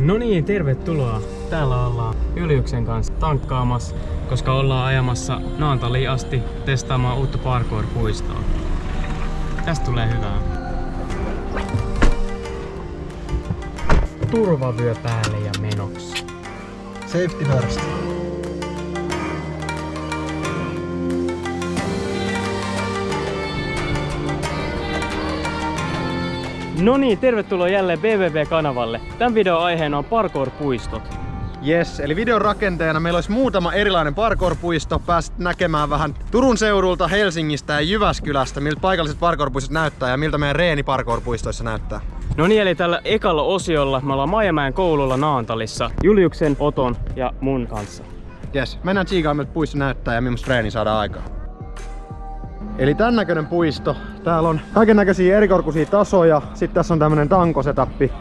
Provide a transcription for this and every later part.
No niin, tervetuloa. Täällä ollaan Juliuksen kanssa tankkaamassa, koska ollaan ajamassa Naantaliin asti testaamaan uutta parkour-puistoa. Tästä tulee hyvää. Turvavyö päälle ja menoksi. Safety first. No niin, tervetuloa jälleen BBB-kanavalle. Tämän videon aiheena on parkour-puistot. Yes, eli videon rakenteena meillä olisi muutama erilainen parkour-puisto. Pääsit näkemään vähän Turun seudulta, Helsingistä ja Jyväskylästä, miltä paikalliset parkour-puistot näyttää ja miltä meidän reeni parkour-puistoissa näyttää. No niin, eli tällä ekalla osiolla me ollaan Maijamäen koululla Naantalissa Juliuksen, Oton ja mun kanssa. Yes, mennään tsiikaan miltä puisto näyttää ja millaista treeni saadaan aikaan. Eli tän näköinen puisto. Täällä on kaiken näköisiä erikorkuisia tasoja. Sitten tässä on tämmönen tankosetappi.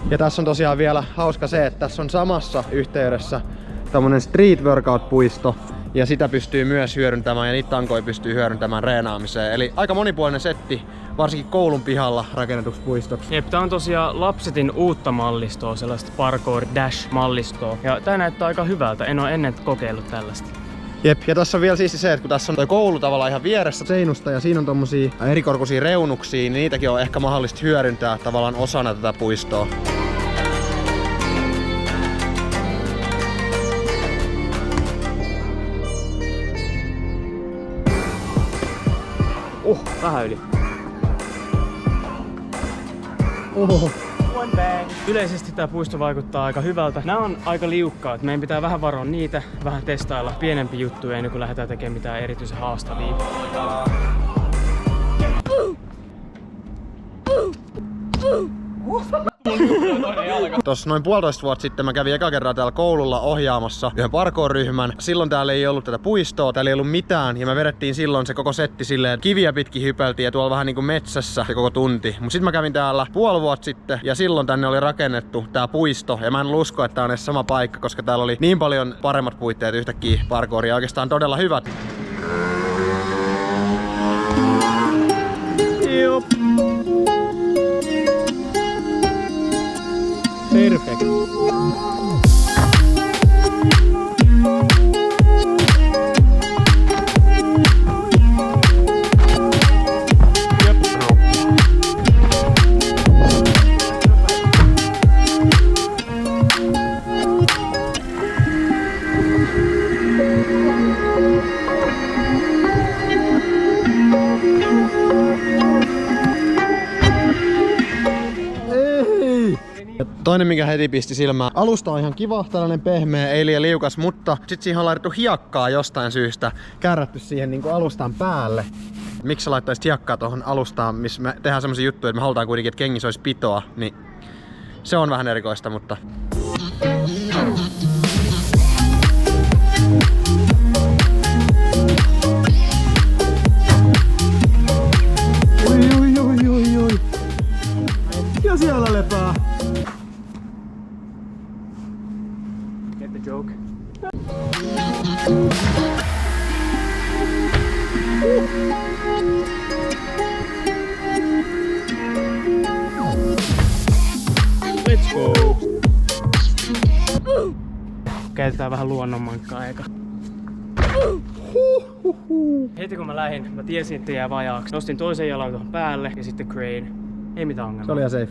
Ja tässä on tosiaan vielä hauska se, että tässä on samassa yhteydessä tämmönen street workout-puisto. Ja sitä pystyy myös hyödyntämään ja niitä tankoja pystyy hyödyntämään reenaamiseen. Eli aika monipuolinen setti, varsinkin koulun pihalla rakennetuksi puistoksi. Jep, tää on tosiaan Lapsetin uutta mallistoa, sellaista parkour dash-mallistoa. Ja tää näyttää aika hyvältä, en oo ennen kokeillut tällaista. Jep, ja tässä on vielä siisti se, että kun tässä on toi koulu tavallaan ihan vieressä seinusta ja siinä on tommosia erikorkuisia reunuksia, niin niitäkin on ehkä mahdollista hyödyntää tavallaan osana tätä puistoa. Vähän yli. Oho. One bang. Yleisesti tää puisto vaikuttaa aika hyvältä. Nää on aika liukkaat. Meidän pitää vähän varoa niitä, vähän testailla pienempi juttuja ennen kuin lähdetään tekemään mitään erityisen haastavia. Tuossa noin 1,5 vuotta sitten mä kävin eka kerran täällä koululla ohjaamassa yhden parkour-ryhmän. Silloin täällä ei ollut tätä puistoa, täällä ei ollut mitään ja me vedettiin silloin se koko setti silleen, että kiviä pitkin hypeltiin ja tuolla vähän niinku metsässä se koko tunti. Mut sit mä kävin täällä 0,5 vuotta sitten ja silloin tänne oli rakennettu tää puisto ja mä en usko, että tää on edes sama paikka, koska täällä oli niin paljon paremmat puitteet yhtäkkiä parkouria, oikeastaan todella hyvät. Jop. Perfect. Toinen mikä heti pisti silmään. Alusta on ihan kiva, tällainen pehmeä, ei liian liukas, mutta sit siihen on laitettu hiekkaa jostain syystä. Kärrätty siihen niinku alustan päälle. Miksi sä laittaisit hiekkaa tohon alustaan, missä me tehdään semmosia juttuja, että me halutaan kuitenkin, että kengissä olisi pitoa, niin se on vähän erikoista, mutta... Oi. Ja siellä lepää. Get the joke. Let's go. Käytetään vähän luonnonmankkaa eka. Heti kun mä lähdin, mä tiesin, että jää vajaaksi. Nostin toisen jalan tuohon päälle ja sitten crane. Ei mitään ongelmaa. Se oli ihan safe.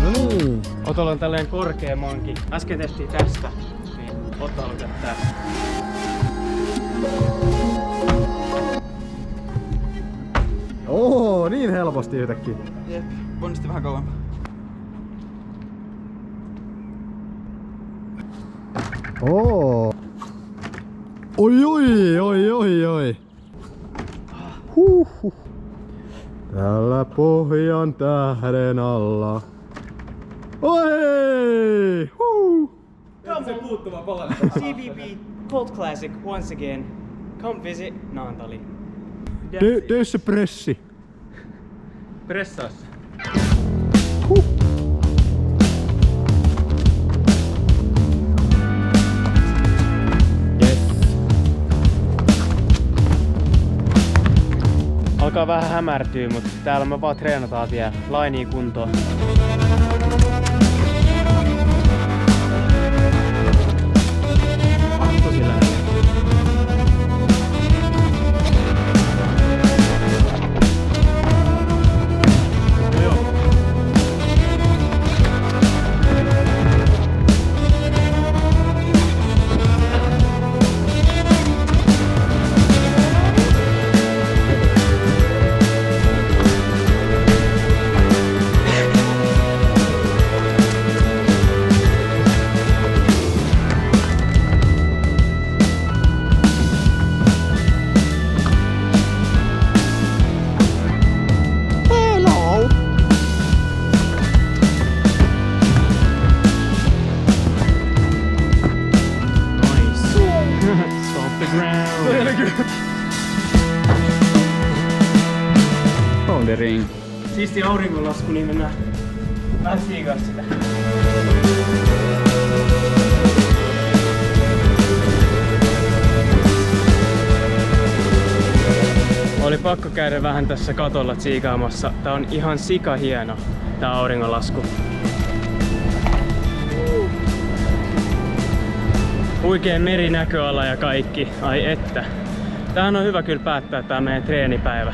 No niin. Otolla on tälleen korkea manki. Äsken tehtiin tästä, niin Otto aloittaa tästä. Oo, niin helposti yhtäkkiä. Jep, ponnisti vähän kauempaa. Oo. Oi. Huhhuh. Tällä pohjan tähden alla. Oi! Se puuttuva pala. CVB Cult Classic once again. Come visit Naantali. Tee se pressi. Pressaus. alkaa vähän hämärtyä, mutta täällä me vaan treenataan vielä lainia kuntoon. Tosi lähellä. Bouldering. Siisti auringonlasku, niin mennään vähän siikaa sitä. Oli pakko käydä vähän tässä katolla tsiikaamassa. Tää on ihan sika hieno, tää auringonlasku. Huikea merinäköala ja kaikki. Ai että. Tämähän on hyvä kyllä päättää tää meidän treenipäivä.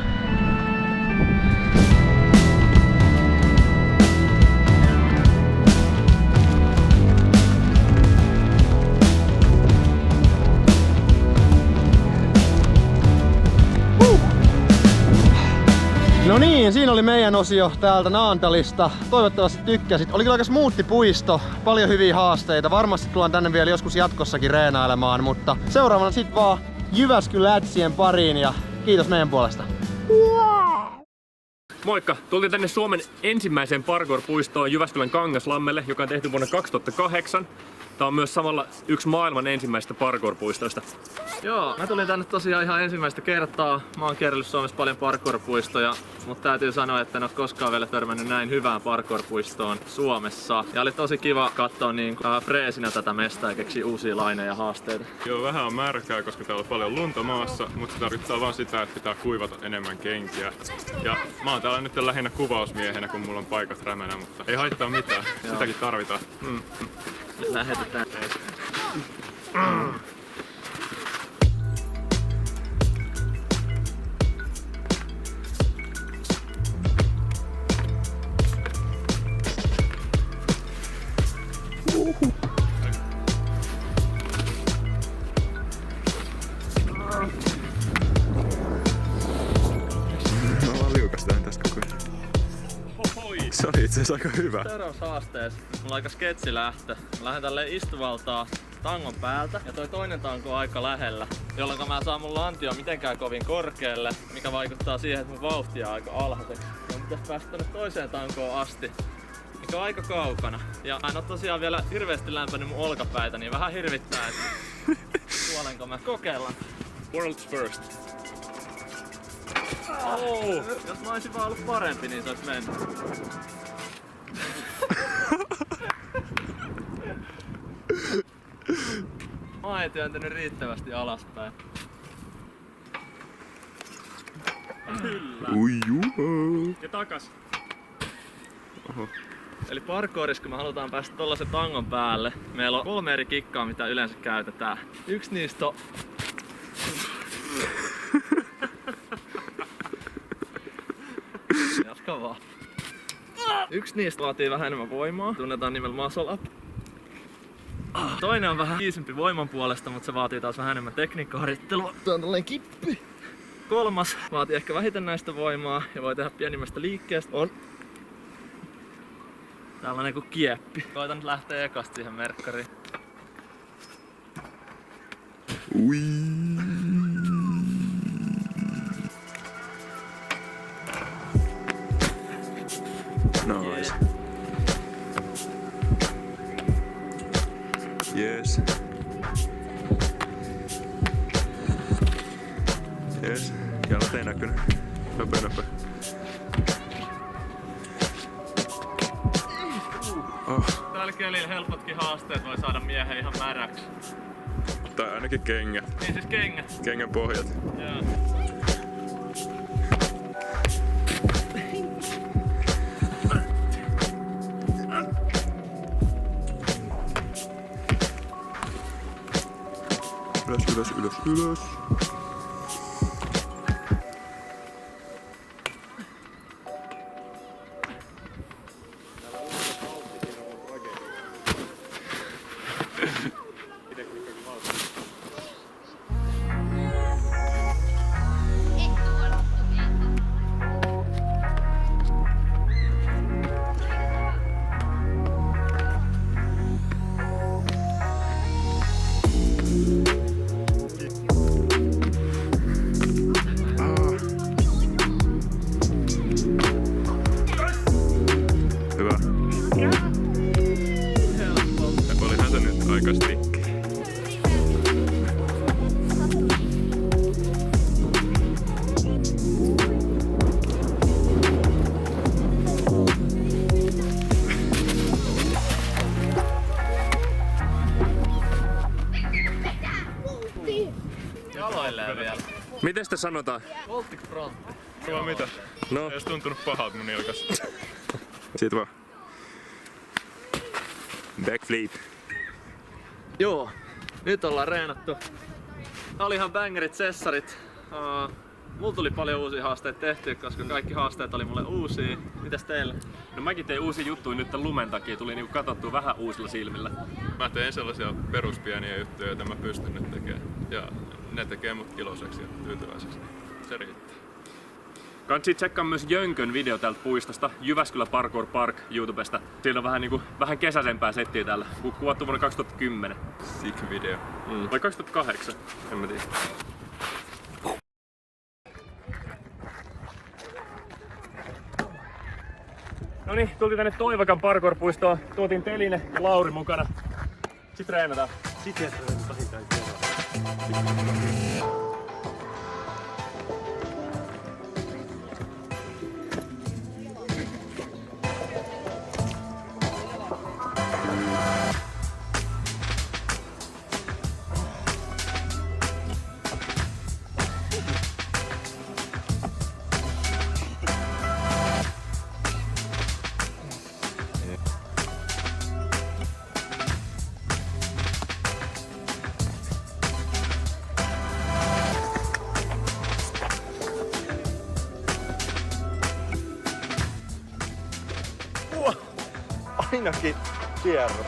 No niin, siinä oli meidän osio täältä Naantalista. Toivottavasti tykkäsit. Oli kyllä aika smoothi puisto, paljon hyviä haasteita. Varmasti tullaan tänne vielä joskus jatkossakin reenailemaan, mutta seuraavana sit vaan Jyväskylän Ätsien pariin ja kiitos meidän puolesta. Moikka! Tultiin tänne Suomen ensimmäiseen parkour-puistoon Jyväskylän Kangaslammelle, joka on tehty vuonna 2008. Tää on myös samalla yksi maailman ensimmäisistä parkour-puistoista. Joo, mä tulin tänne tosiaan ihan ensimmäistä kertaa. Mä oon kierrellyt Suomessa paljon parkour-puistoja, mutta täytyy sanoa, että en oo koskaan vielä törmännyt näin hyvään parkour-puistoon Suomessa. Ja oli tosi kiva katsoa niin freesinä tätä mestaa ja keksiä uusia laineja ja haasteita. Joo, vähän on märkää, koska täällä on paljon lunta maassa, mutta se tarkoittaa vaan sitä, että pitää kuivata enemmän kenkiä. Ja mä oon täällä nyt lähinnä kuvausmiehenä, kun mulla on paikat rämänä, mutta ei haittaa mitään. Sitäkin tarvitaan. Lähetetään. Mä vaan liukastaan tästä koko ajan. Se oli itse asiassa aika hyvä. Seuraavassa haasteessa mulla on aika sketsilähtö. Mä lähden tälleen istuvaltaa tangon päältä ja toi toinen tanko on aika lähellä, jolloin mä saan mun lantio mitenkään kovin korkealle, mikä vaikuttaa siihen, että mun vauhti on aika alhaiseksi. Ja mun pitäisi päästä tonne toiseen tankoon asti, mikä on aika kaukana. Ja mä en oo tosiaan vielä hirveästi lämpänyt mun olkapäitä, niin vähän hirvittää, että kuolenko mä. Kokeillaan. World's first. Oh, jos mä oisin vaan ollut parempi, niin se ois mennyt. Mä en työntänyt riittävästi alaspäin. Kyllä. Uijuu. Ja takas. Oho. Eli parkourissa, kun me halutaan päästä tollasen tangon päälle, meillä on 3 eri kikkaa, mitä yleensä käytetään. Yksi niistä on... Jatka vaan. Yksi niistä vaatii vähän enemmän voimaa. Tunnetaan nimellä muscle up. Toinen on vähän iisimpi voiman puolesta, mutta se vaatii taas vähän enemmän tekniikkaharjoittelua. Tuo on tällainen kippi. Kolmas vaatii ehkä vähiten näistä voimaa ja voi tehdä pienimmästä liikkeestä. On tällainen kuin kieppi. Koitan nyt lähteä ekasta siihen merkkariin. Ui. Nice. Yes. Yes. Jalat ei näkynyt. Nopea. Oh. Tällä kelillä helpotkin haasteet voi saada miehen ihan märäksi. Tai ainakin kengät. Niin siis kengät. Kengän pohjat. Joo. ylös, ylös, ylös. Hyvä. Olihan se nyt aika stikki. Jaloilleen vielä. Miten sitä sanotaan? Baltic Frontti. Vaan mitä? No. Ei edes tuntunut pahalta mun nilkas. Sit vaan. Backflip. Joo, nyt ollaan reenattu. Tää oli ihan bangerit sessarit. Mulla tuli paljon uusia haasteita tehtyä, koska kaikki haasteet oli mulle uusia. Mitäs teille? No mäkin tein uusia juttuja nyt tän lumen takia. Tuli niinku katsottua vähän uusilla silmillä. Mä teen sellaisia peruspieniä juttuja, joita mä pystyn nyt tekemään. Ja ne tekee mut iloiseksi ja tyytyväiseksi. Se riittää. Kansi tsekkaa myös Jönkön video täältä puistosta, Jyväskylä Parkour Park YouTubesta. Siinä on vähän kesäisempää settiä täällä, kuvattu vuonna 2010. Sick video. Vai 2008? En mä tiedä. Noniin, tultiin tänne Toivakan Parkour-puistoon. Tuotiin Teline ja Lauri mukana. Sitten treenataan. Sitten vähintään kerran. Ainakin kierros.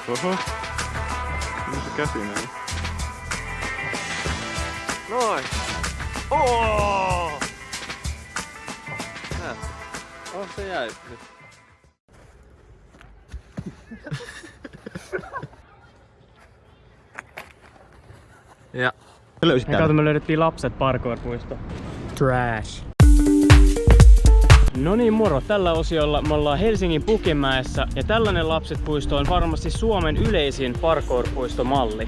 Oho. Mihin se käsi meni? Noin! Oh! Se jäi nyt. Ja Sä löysit Kato, me löydettiin lapset parkour-puisto. Trash. No niin, moro. Tällä osiolla me ollaan Helsingin Pukinmäessä ja tällainen lapset-puisto on varmasti Suomen yleisin parkour-puistomalli.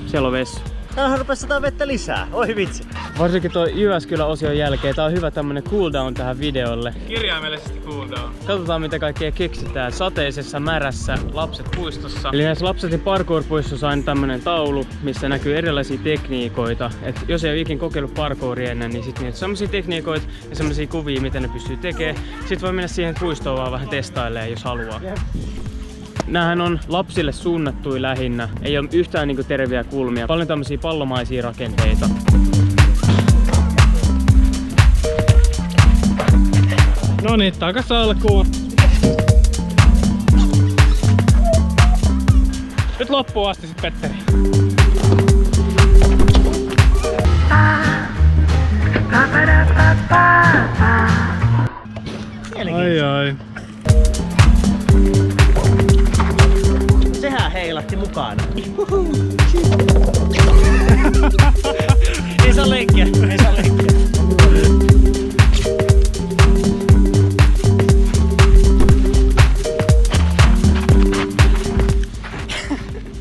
Siellä on vessu. Tämähän rupes 100 vettä lisää. Oi vitsi. Varsinkin toi Jyväskylä-osion jälkeen tää on hyvä tämmönen cooldown tähän videolle. Kirjaimellisesti cooldown. Katsotaan mitä kaikkea keksitään sateisessa märässä lapset puistossa. Eli näissä lapsetin parkour-puistossa on tämmönen taulu, missä näkyy erilaisia tekniikoita. Et jos ei ole ikin kokeillut parkouria ennen, niin sit niitä semmosia tekniikoita ja semmosia kuvia, miten ne pystyy tekemään. Sit voi mennä siihen puistoon vaan vähän testailemaan, jos haluaa. Nämähän on lapsille suunnattuja lähinnä. Ei ole yhtään niinku teräviä kulmia. Paljon tämmösiä pallomaisia rakenteita. No niin, takas alkuun. Nyt loppuun asti sit Petteri. Ai ai. Sehän heilahti mukana. Ei saa leikkiä, ei saa leikkiä.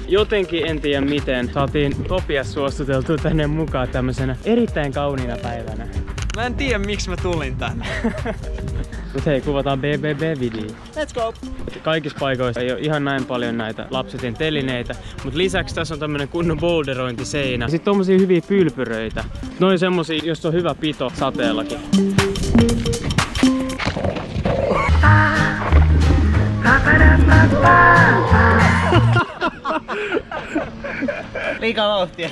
Jotenkin en tiedä miten saatiin Topias suostuteltua tänne mukaan tämmöisenä erittäin kauniina päivänä. Mä en tiedä miksi mä tulin tänne. Mut hei, kuvataan BBB-video. Let's go! Kaikissa paikoissa ei ole ihan näin paljon näitä lapsetin telineitä, mutta lisäksi tässä on tämmönen kunnon boulderointiseinä. Sitten tommosia hyviä pylpyröitä. Noin semmosia, jos on hyvä pito sateellakin. Liikaa vauhtia.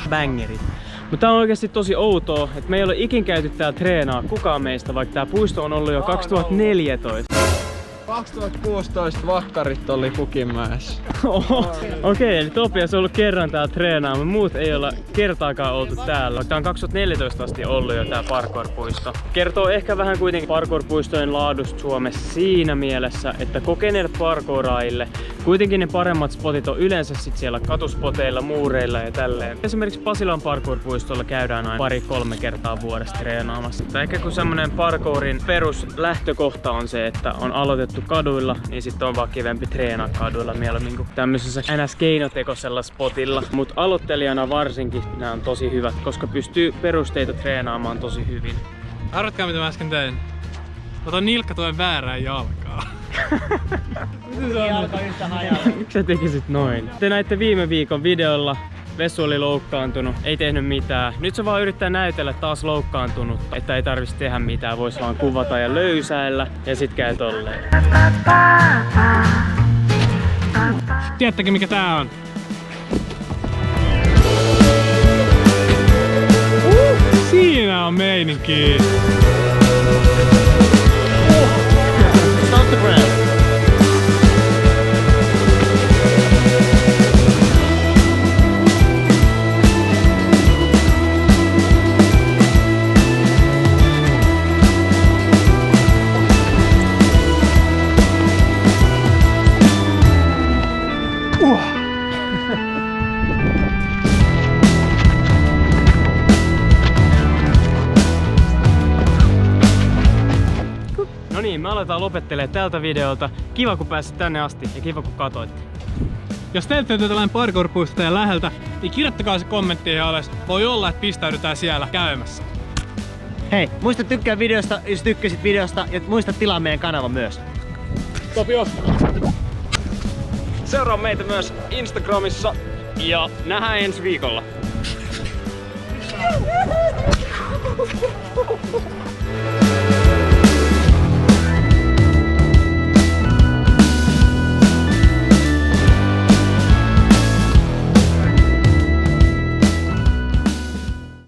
Bangeri. Mutta tää on oikeasti tosi outoa, että me ei ole ikin käyty täällä treenaa kukaan meistä, vaikka tää puisto on ollut jo 2014. 2016 vakkarit oli Pukinmäessä. Okei, eli Topias on ollut kerran täällä treenaamaan, muut ei olla kertaakaan oltu täällä. Tää on 2014 asti ollut jo tää parkour-puisto. Kertoo ehkä vähän kuitenkin parkour-puistojen laadusta Suomessa siinä mielessä, että kokeneille parkouraajille kuitenkin ne paremmat spotit on yleensä sit siellä katuspoteilla, muureilla ja tälleen. Esimerkiksi Pasilan parkour-puistolla käydään aina 2-3 kertaa vuodessa treenaamassa. Tai ehkä kun semmonen parkourin peruslähtökohta on se, että on aloitettu kaduilla, niin sitten on vaan kivempi treenaa kaduilla mieluummin kuin tämmöisessä NS-keinotekoisella spotilla. Mut aloittelijana varsinkin nämä on tosi hyvät, koska pystyy perusteita treenaamaan tosi hyvin. Arvatkaa mitä mä äsken tein. Otan nilkkatuen väärään jalkaa. Jalka yhtä hajalla. Miksi sä tekisit noin? Te näitte viime viikon videolla. Vessu oli loukkaantunut, ei tehnyt mitään. Nyt se vaan yrittää näytellä taas loukkaantunut, että ei tarvitsisi tehdä mitään, vois vaan kuvata ja löysäillä ja sit käy tolleen. Tiedättekö mikä tää on? Siinä on meininki! Stop the ground. No niin, me aletaan lopettelemaan tältä videolta. Kiva kun pääsit tänne asti ja kiva kun katoitte. Jos teiltä löytyy tällainen parkour-puisto teidän läheltä, niin kirjoittakaa se kommentteihin alas. Voi olla, että pistäydytään siellä käymässä. Hei, muista tykkää videosta, jos tykkäsit videosta, ja muista tilaa meidän kanava myös. Topios! Seuraa meitä myös Instagramissa ja nähdään ensi viikolla.